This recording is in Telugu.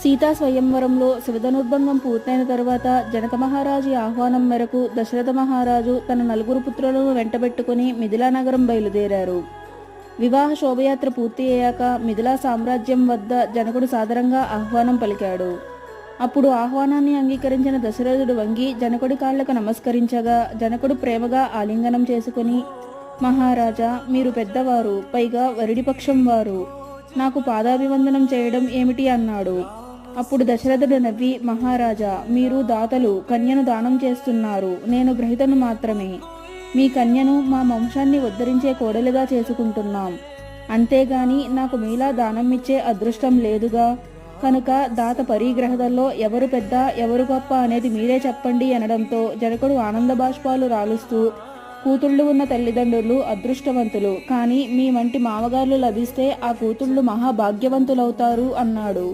సీతా స్వయంవరంలో శివధనుర్భంగం పూర్తయిన తరువాత జనక మహారాజు ఆహ్వానం మేరకు దశరథ మహారాజు తన నలుగురు పుత్రులను వెంటబెట్టుకుని మిథిలా నగరం బయలుదేరారు. వివాహ శోభయాత్ర పూర్తి అయ్యాక మిథిలా సామ్రాజ్యం వద్ద జనకుడు సాదరంగా ఆహ్వానం పలికాడు. అప్పుడు ఆహ్వానాన్ని అంగీకరించిన దశరథుడు వంగి జనకుడి కాళ్లకు నమస్కరించగా జనకుడు ప్రేమగా ఆలింగనం చేసుకుని, మహారాజా, మీరు పెద్దవారు, పైగా వరుడిపక్షం వారు, నాకు పాదాభివందనం చేయడం ఏమిటి అన్నాడు. అప్పుడు దశరథుడు నవ్వి, మహారాజా, మీరు దాతలు, కన్యను దానం చేస్తున్నారు, నేను గ్రహితను మాత్రమే. మీ కన్యను మా వంశాన్ని ఉద్ధరించే కోడలిగా చేసుకుంటున్నాం. అంతేగాని నాకు మీలా దానం ఇచ్చే అదృష్టం లేదుగా. కనుక దాత పరిగ్రహదల్లో ఎవరు పెద్ద ఎవరు గొప్ప అనేది మీరే చెప్పండి అనడంతో జనకుడు ఆనంద బాష్పాలు రాలుస్తూ, కూతుళ్ళు ఉన్న తల్లిదండ్రులు అదృష్టవంతులు, కానీ మీ వంటి మామగారులు లభిస్తే ఆ కూతుళ్ళు మహాభాగ్యవంతులవుతారు అన్నాడు.